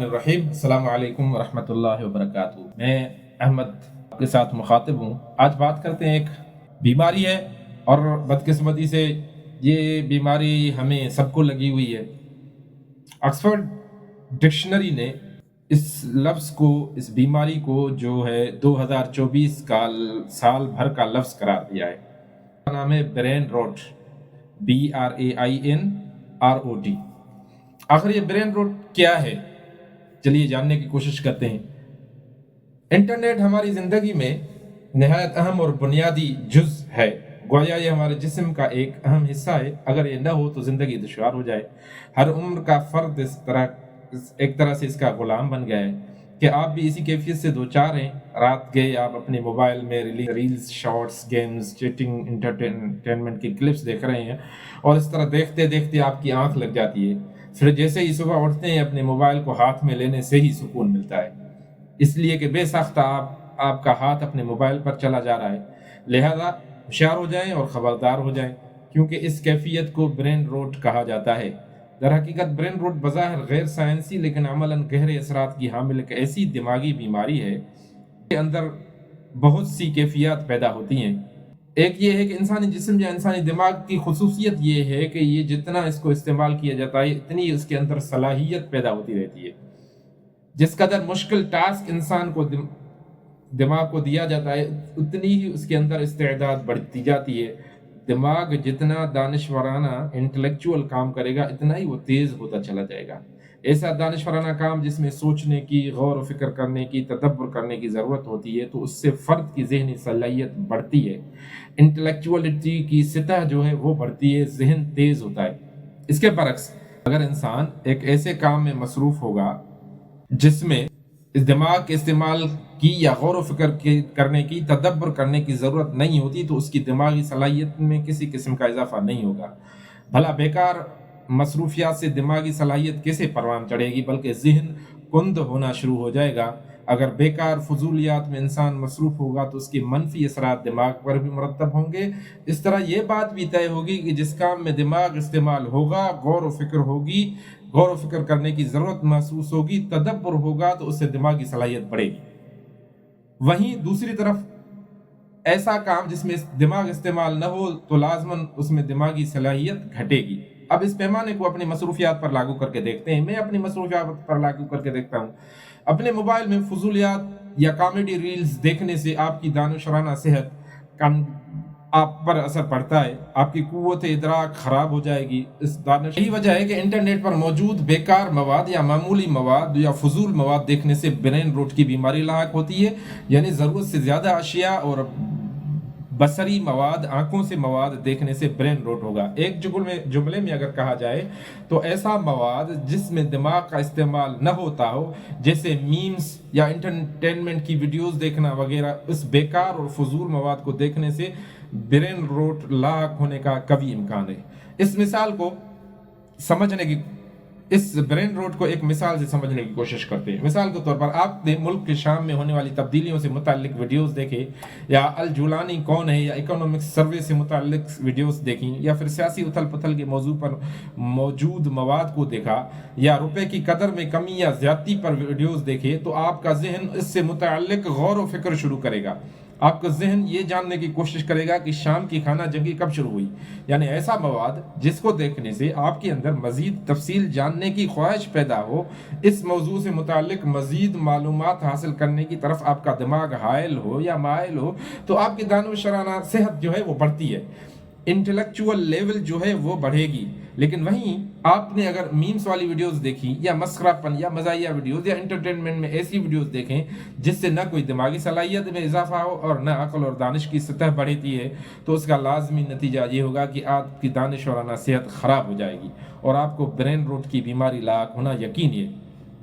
रहीम अस्सलाम वालेकुम रहमतुल्लाहि व बरकातहू। मैं अहमद आपके साथ मुखातिब हूँ। आज बात करते हैं, एक बीमारी है और बदकिस्मती से ये बीमारी हमें सबको लगी हुई है। ऑक्सफोर्ड डिक्शनरी ने इस लफ्ज़ को, इस बीमारी को जो है 2024 का साल भर का लफ्ज़ करार दिया है। नाम है ब्रेन रोट, BRAINROT। आखिर ये ब्रेन रोट क्या है, चलिए जानने की कोशिश करते हैं। इंटरनेट हमारी ज़िंदगी में नहायत अहम और बुनियादी जुज़ है। गोया ये हमारे जिस्म का एक अहम हिस्सा है। अगर ये न हो तो ज़िंदगी दुश्वार हो जाए। हर उम्र का फ़र्द एक तरह से इसका ग़ुलाम बन गया है कि आप भी इसी कैफियत से दो चार हैं। रात गए आप अपने मोबाइल में reels, shorts, games, chatting, entertainment की क्लिप्स देख रहे हैं और इस तरह देखते देखते आपकी आंख लग जाती है। फिर जैसे ही सुबह उठते हैं अपने मोबाइल को हाथ में लेने से ही सुकून मिलता है, इसलिए कि बेसाख्ता आपका हाथ अपने मोबाइल पर चला जा रहा है। लिहाजा होशियार हो जाएं और ख़बरदार हो जाएं, क्योंकि इस कैफियत को ब्रेन रोट कहा जाता है। दर हकीकत ब्रेन रोट बज़ाहिर गैर साइंसी लेकिन अमलन गहरे असरात की हामिल एक ऐसी दिमागी बीमारी है के अंदर बहुत सी कैफियत पैदा होती हैं। एक ये है कि इंसानी जिस्म या इंसानी दिमाग की खुसूसियत ये है कि ये जितना इसको इस्तेमाल किया जाता है इतनी उसके अंदर सलाहियत पैदा होती रहती है। जिस कदर मुश्किल टास्क इंसान को दिमाग को दिया जाता है उतनी ही उसके अंदर इस्तेदाद बढ़ती जाती है। दिमाग जितना दानिशवराना इंटेलेक्चुअल काम करेगा इतना ही वो तेज़ होता चला जाएगा। ऐसा दानिशवराना काम जिसमें सोचने की, गौर व फिक्र करने की, तदब्बर करने की ज़रूरत होती है, तो उससे फ़र्द की ज़हनी सलाहियत बढ़ती है, इंटेलेक्चुअलिटी की सतह जो है वो बढ़ती है, जहन तेज़ होता है। इसके बरक्स अगर इंसान एक ऐसे काम में मसरूफ़ होगा जिसमें इस दिमाग के इस्तेमाल की या गौर व फिक्र करने की, तदब्बर करने की ज़रूरत नहीं होती, तो उसकी दिमागी सलाहियत में किसी किस्म का इजाफा नहीं होगा। भला बेकार मसरूफियात से दिमागी सलाहियत कैसे परवान चढ़ेगी, बल्कि जहन कुंद होना शुरू हो जाएगा। अगर बेकार फजूलियात में इंसान मसरूफ़ होगा तो उसके मनफी असरात दिमाग पर भी मुरतब होंगे। इस तरह ये बात भी तय होगी कि जिस काम में दिमाग इस्तेमाल होगा, गौर व फिक्र होगी, गौर व फिक्र करने की ज़रूरत महसूस होगी, तदब्बर होगा, तो उससे दिमागी सलाहियत बढ़ेगी। वहीं दूसरी तरफ ऐसा काम जिसमें दिमाग इस्तेमाल न हो तो लाजमन उसमें दिमागी सलाहियत घटेगी। अब इस पैमाने को अपनी मसरूफियात पर लागू करके देखते हैं। मैं अपनी मसरूफियात पर लागू करके देखता हूँ। अपने मोबाइल में फजूलियात या कॉमेडी रील्स देखने से आपकी दानिशवराना सेहत आप पर असर पड़ता है। आपकी कुव्वत इदराक ख़राब हो जाएगी। यही वजह है कि इंटरनेट पर मौजूद बेकार मवाद या मामूली मवाद या फजूल मवाद देखने से ब्रेन रोट की बीमारी लाक होती है। यानी ज़रूरत से ज़्यादा अशिया और बसरी मवाद, आंखों से मवाद देखने से ब्रेन रोट होगा। एक जुमले में अगर कहा जाए तो ऐसा मवाद जिसमें दिमाग का इस्तेमाल न होता हो, जैसे मीम्स या इंटरटेनमेंट की वीडियोस देखना वगैरह, उस बेकार और फजूल मवाद को देखने से ब्रेन रोट लाक होने का कभी इम्कान है। इस ब्रेन रोट को एक मिसाल से समझने की कोशिश करते हैं। मिसाल के तौर पर आपने मुल्क के शाम में होने वाली तब्दीलियों से मुताल्लिक वीडियोस देखे, या अल जुलानी कौन है, या इकोनॉमिक्स सर्वे से मुताल्लिक वीडियोस देखी, या फिर सियासी उथल पुथल के मौजू पर मौजूद मवाद को देखा, या रुपए की कदर में कमी या ज्यादती पर वीडियोस देखे, तो आपका जहन इससे मुताल्लिक गौर व फिक्र शुरू करेगा। आपका जहन ये जानने की कोशिश करेगा कि शाम की खाना जंगी कब शुरू हुई। यानी ऐसा मवाद जिसको देखने से आपके अंदर मजीद तफसील जानने की ख्वाहिश पैदा हो, इस मौजू से मुताल्लिक मजीद मालूमात हासिल करने की तरफ आपका दिमाग हायल हो या मायल हो, तो आपकी दानिशवराना सेहत जो है वो बढ़ती है, इंटेलेक्चुअल लेवल जो है वो बढ़ेगी। लेकिन वहीं आपने अगर मीम्स वाली वीडियोस देखी, या मस्खरापन या मज़ाहिया वीडियोस या इंटरटेनमेंट में ऐसी वीडियोस देखें जिससे न कोई दिमागी सलाहियत में इजाफा हो और न अक्ल और दानिश की सतह बढ़ती है, तो उसका लाजमी नतीजा ये होगा कि आपकी दानिशवराना सेहत ख़राब हो जाएगी और आपको ब्रेन रोट की बीमारी लाक होना यकीनी है।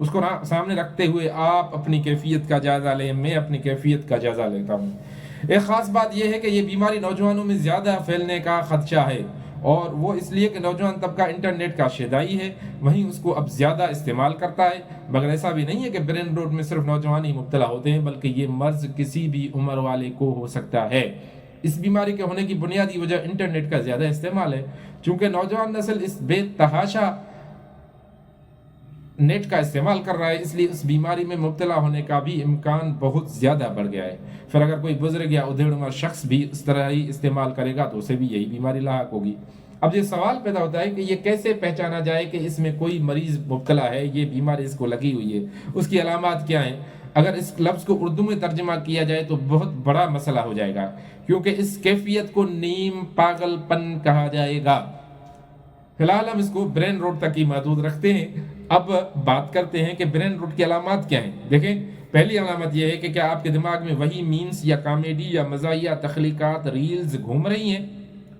उसको सामने रखते हुए आप अपनी कैफियत का जायज़ा लें। मैं अपनी कैफियत का जायज़ा लेता हूँ। एक ख़ास बात यह है कि ये बीमारी नौजवानों में ज़्यादा फैलने का ख़दशा है, और वो इसलिए कि नौजवान तबका इंटरनेट का शेदाई है, वहीं उसको अब ज़्यादा इस्तेमाल करता है। मगर ऐसा भी नहीं है कि ब्रेन रोट में सिर्फ नौजवान ही मुब्तला होते हैं, बल्कि ये मर्ज़ किसी भी उम्र वाले को हो सकता है। इस बीमारी के होने की बुनियादी वजह इंटरनेट का ज़्यादा इस्तेमाल है। चूँकि नौजवान नस्ल इस बेतहाशा नेट का इस्तेमाल कर रहा है, इसलिए उस बीमारी में मुब्तला होने का भी इम्कान बहुत ज़्यादा बढ़ गया है। फिर अगर कोई बुजुर्ग या उधेड़ उम्र शख्स भी इस तरह ही इस्तेमाल करेगा तो उसे भी यही बीमारी लाहक होगी। अब ये सवाल पैदा होता है कि ये कैसे पहचाना जाए कि इसमें कोई मरीज़ मुब्तला है, ये बीमारी इसको लगी हुई है, उसकी अलामात क्या हैं। अगर इस लफ्ज़ को उर्दू में तर्जमा किया जाए तो बहुत बड़ा मसला हो जाएगा, क्योंकि इस कैफियत को नीम पागलपन कहा जाएगा। फिलहाल हम इसको ब्रेन रोट तक ही महदूद रखते हैं। अब बात करते हैं कि ब्रेन रोट की अलामात क्या हैं। देखें, पहली अलामत यह है कि क्या आपके दिमाग में वही मीम्स या कॉमेडी या मज़ाहिया तख्लीकात रील्स घूम रही हैं,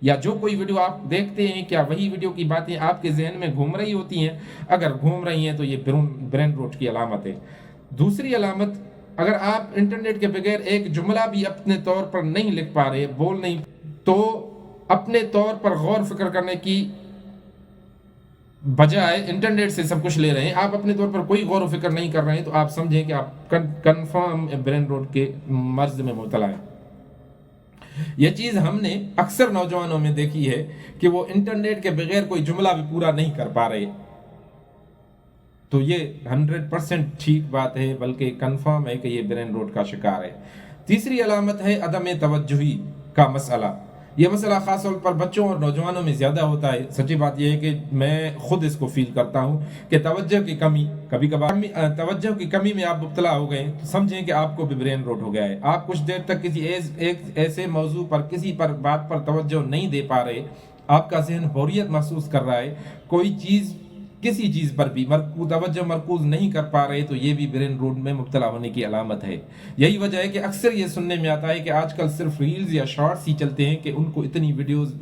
या जो कोई वीडियो आप देखते हैं क्या वही वीडियो की बातें आपके जहन में घूम रही होती हैं। अगर घूम रही हैं तो ये ब्रेन रोट की अलामत है। दूसरी अलामत, अगर आप इंटरनेट के बगैर एक जुमला भी अपने तौर पर नहीं लिख पा रहे, बोल नहीं, तो अपने तौर पर गौर फिक्र करने की बजाय इंटरनेट से सब कुछ ले रहे हैं, आप अपने तौर पर कोई गौर फिक्र नहीं कर रहे हैं, तो आप समझें कि आप कन्फर्म ब्रेन रोट के मर्ज में मुब्तला हैं। यह चीज़ हमने अक्सर नौजवानों में देखी है कि वो इंटरनेट के बगैर कोई जुमला भी पूरा नहीं कर पा रहे। तो ये 100% ठीक बात है, बल्कि कंफर्म है कि ये ब्रेन रोट का शिकार है। तीसरी अलामत है अदम तवज्जुही का मसला। ये मसला ख़ास तौर पर बच्चों और नौजवानों में ज़्यादा होता है। सच्ची बात यह है कि मैं खुद इसको फील करता हूँ कि तवज्जो की कमी, कभी कभार तवज्जो की कमी में आप मुब्तला हो गए तो समझें कि आपको भी ब्रेन रोट हो गया है। आप कुछ देर तक किसी एक ऐसे मौजू पर, किसी पर बात पर तवज्जो नहीं दे पा रहे, आपका ज़हन बोरियत महसूस कर रहा है, कोई चीज़ किसी चीज़ पर भी तवज्जो मरकूज़ नहीं कर पा रहे, तो ये भी ब्रेन रोट में मुब्तला होने की अलामत है। यही वजह है कि अक्सर ये सुनने में आता है कि आजकल सिर्फ रील्स या शॉर्ट्स ही चलते हैं कि उनको इतनी वीडियोस,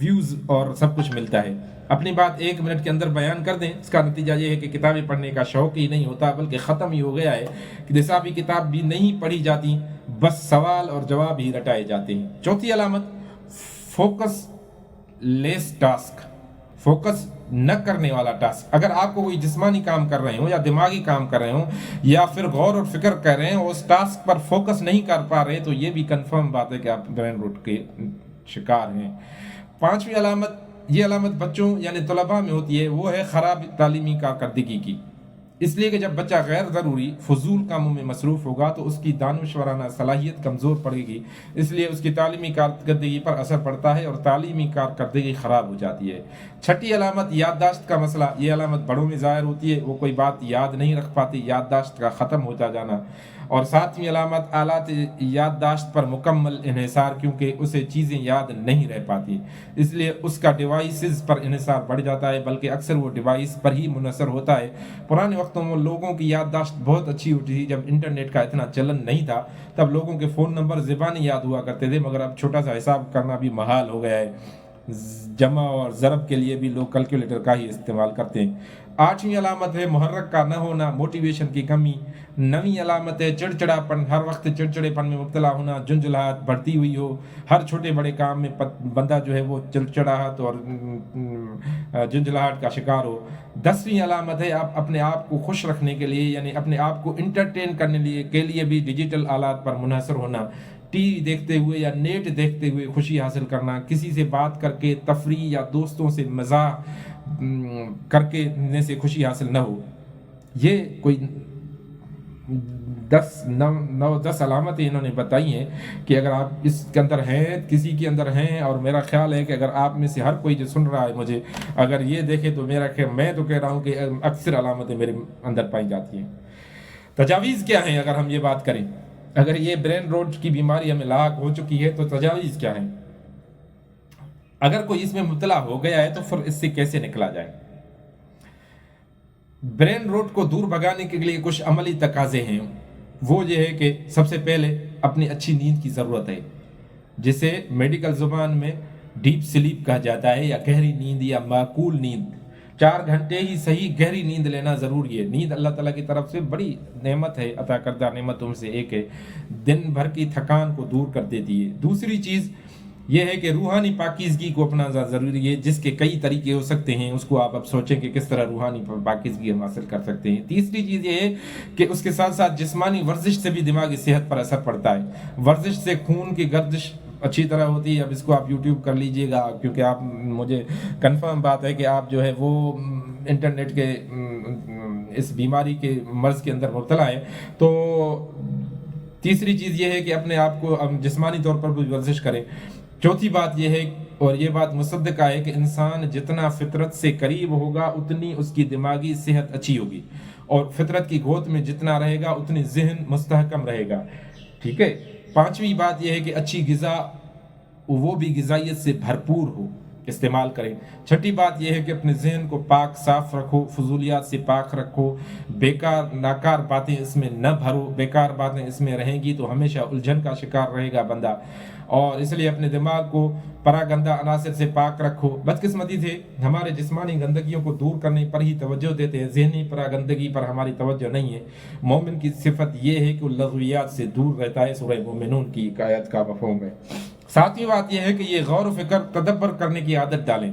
व्यूज़ और सब कुछ मिलता है। अपनी बात 1 मिनट के अंदर बयान कर दें, इसका नतीजा ये है कि किताबें पढ़ने का शौक़ ही नहीं होता, बल्कि ख़त्म ही हो गया है कि निसाबी किताब भी नहीं पढ़ी जाती, बस सवाल और जवाब ही रटाए जाते हैं। चौथी अलामत, फोकस लेस टास्क, फोकस न करने वाला टास्क। अगर आपको कोई जिस्मानी काम कर रहे हो या दिमागी काम कर रहे हो या फिर गौर और फिक्र कर रहे हो, उस टास्क पर फोकस नहीं कर पा रहे, तो ये भी कंफर्म बात है कि आप ब्रेन रोट के शिकार हैं। 5वीं अलामत, ये अलामत बच्चों यानी तलबा में होती है, वो है ख़राब तालीमी कारकर्दगी की। इसलिए कि जब बच्चा गैर ज़रूरी फजूल कामों में मसरूफ़ होगा तो उसकी दानिशवराना सलाहियत कमज़ोर पड़ेगी, इसलिए उसकी तालीमी कारकर्दगी पर असर पड़ता है और तालीमी कारकर्दगी ख़राब हो जाती है। 6ठी अलामत, याददाश्त का मसला। ये अलामत बड़ों में ज़ाहिर होती है, वो कोई बात याद नहीं रख पाती, याददाश्त का ख़त्म होता जाना। और 7वीं अलामत, आलात याददाश्त पर मुकम्मल इन्हिसार, क्योंकि उसे चीज़ें याद नहीं रह पाती, इसलिए उसका डिवाइसेस पर इन्हिसार बढ़ जाता है, बल्कि अक्सर वो डिवाइस पर ही मुनहसर होता है। पुराने वक्तों में लोगों की याददाश्त बहुत अच्छी होती थी, जब इंटरनेट का इतना चलन नहीं था, तब लोगों के फ़ोन नंबर ज़बानी याद हुआ करते थे, मगर अब छोटा सा हिसाब करना भी महाल हो गया है। जमा और ज़रब के लिए भी लोग कैलकुलेटर का ही इस्तेमाल करते हैं। 8वीं अलामत है मुहर्रक का न होना, मोटिवेशन की कमी। 9वीं अलामत है चिड़चिड़ापन, हर वक्त चिड़चिड़ेपन में मुब्तला होना, झुंझलाहट बढ़ती हुई हो, हर छोटे बड़े काम में बंदा जो है वो चिड़चिड़ाहट और झुंझलाहट का शिकार हो। 10वीं अलामत है आप अपने आप को खुश रखने के लिए, यानी अपने आप को इंटरटेन करने के लिए भी डिजिटल आलात पर मुनहसर होना, टीवी देखते हुए या नेट देखते हुए खुशी हासिल करना, किसी से बात करके तफरी या दोस्तों से मज़ाक करके से खुशी हासिल न हो। ये कोई 10 अलामतें इन्होंने बताई हैं कि अगर आप इसके अंदर हैं, किसी के अंदर हैं, और मेरा ख्याल है कि अगर आप में से हर कोई जो सुन रहा है मुझे अगर ये देखे तो मैं तो कह रहा हूँ कि अक्सर अलामतें मेरे अंदर पाई जाती हैं। तजावीज़ क्या हैं अगर हम ये बात करें, अगर ये ब्रेन रोट की बीमारी हमें लाक हो चुकी है तो तजावीज़ क्या है, अगर कोई इसमें मुब्तला हो गया है तो फिर इससे कैसे निकला जाए। ब्रेन रोट को दूर भगाने के लिए कुछ अमली तकाजे हैं। वो ये है कि सबसे पहले अपनी अच्छी नींद की ज़रूरत है, जिसे मेडिकल ज़ुबान में डीप स्लीप कहा जाता है, या गहरी नींद या माकूल नींद। 4 घंटे ही सही गहरी नींद लेना ज़रूरी है। नींद अल्लाह ताला की तरफ से बड़ी नेमत है, अता करदा नेमतों में से एक है, दिन भर की थकान को दूर कर देती है। दूसरी चीज़ यह है कि रूहानी पाकीज़गी को अपना ज़रूरी है, जिसके कई तरीके हो सकते हैं, उसको आप अब सोचें कि किस तरह रूहानी पाकीज़गी हम हासिल कर सकते हैं। तीसरी चीज़ ये है कि उसके साथ साथ जिस्मानी वर्जिश से भी दिमागी सेहत पर असर पड़ता है। वर्जिश से खून की गर्दिश अच्छी तरह होती है। अब इसको आप यूट्यूब कर लीजिएगा, क्योंकि आप मुझे कंफर्म बात है कि आप जो है वो انٹرنیٹ کے اس بیماری کے مرض کے اندر مبتلا ہیں. تو تیسری چیز یہ ہے کہ اپنے آپ کو جسمانی طور پر بھی ورزش کریں. چوتھی بات یہ ہے، اور یہ بات مصدقہ ہے، کہ انسان جتنا فطرت سے قریب ہوگا اتنی اس کی دماغی صحت اچھی ہوگی، اور فطرت کی گود میں جتنا رہے گا اتنی ذہن مستحکم رہے گا. ٹھیک ہے. پانچویں بات یہ ہے کہ اچھی غذا وہ بھی غذائیت سے بھرپور ہو، استعمال کریں. چھٹی بات یہ ہے کہ اپنے ذہن کو پاک صاف رکھو، فضولیات سے پاک رکھو، بیکار ناکار باتیں اس میں نہ بھرو. بیکار باتیں اس میں رہیں گی تو ہمیشہ الجھن کا شکار رہے گا بندہ، اور اس لیے اپنے دماغ کو پراگندہ عناصر سے پاک رکھو. بدقسمتی سے ہمارے جسمانی گندگیوں کو دور کرنے پر ہی توجہ دیتے ہیں، ذہنی پراگندگی پر ہماری توجہ نہیں ہے. مومن کی صفت یہ ہے کہ وہ لغویات سے دور رہتا ہے. سورہ مومنون کی ایک آیت کا مفہوم ہے. ساتویں بات یہ ہے کہ یہ غور و فکر تدبر کرنے کی عادت ڈالیں،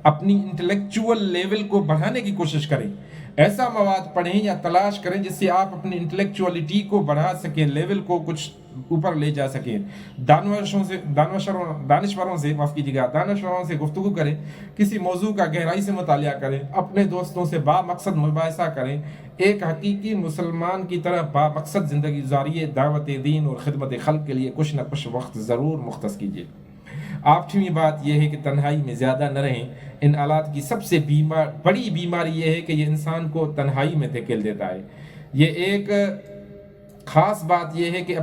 اپنی انٹلیکچول لیول کو بڑھانے کی کوشش کریں. ایسا مواد پڑھیں یا تلاش کریں جس سے آپ اپنی انٹلیکچولیٹی کو بڑھا سکیں، لیول کو کچھ اوپر لے جا سکیں. دانشوروں سے گفتگو کریں، کسی موضوع کا گہرائی سے مطالعہ کریں، اپنے دوستوں سے با مقصد مباحثہ کریں. ایک حقیقی مسلمان کی طرح با مقصد زندگی گزاریے. دعوت دین اور خدمت خلق کے لیے کچھ نہ کچھ وقت ضرور مختص کیجیے. آٹھویں بات یہ ہے کہ تنہائی میں زیادہ نہ رہیں. ان آلات کی سب سے بڑی بیماری یہ ہے کہ یہ انسان کو تنہائی میں دھکیل دیتا ہے. یہ ایک خاص بات یہ ہے کہ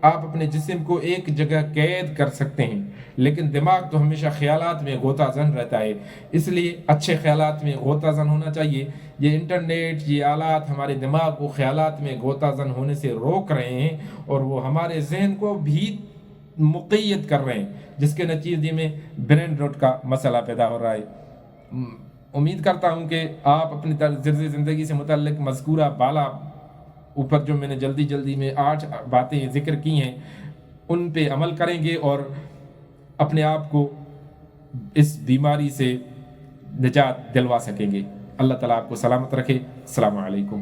آپ اپنے جسم کو ایک جگہ قید کر سکتے ہیں، لیکن دماغ تو ہمیشہ خیالات میں غوطہ زن رہتا ہے. اس لیے اچھے خیالات میں غوطہ زن ہونا چاہیے. یہ انٹرنیٹ، یہ آلات ہمارے دماغ کو خیالات میں غوطہ زن ہونے سے روک رہے ہیں، اور وہ ہمارے ذہن کو بھی مقید کر رہے ہیں، جس کے نتیجے میں برین روٹ کا مسئلہ پیدا ہو رہا ہے. امید کرتا ہوں کہ آپ اپنی طرز زندگی سے متعلق مذکورہ بالا اوپر جو میں نے جلدی میں 8 باتیں ذکر کی ہیں ان پہ عمل کریں گے، اور اپنے آپ کو اس بیماری سے نجات دلوا سکیں گے. اللہ تعالیٰ آپ کو سلامت رکھے. السلام علیکم.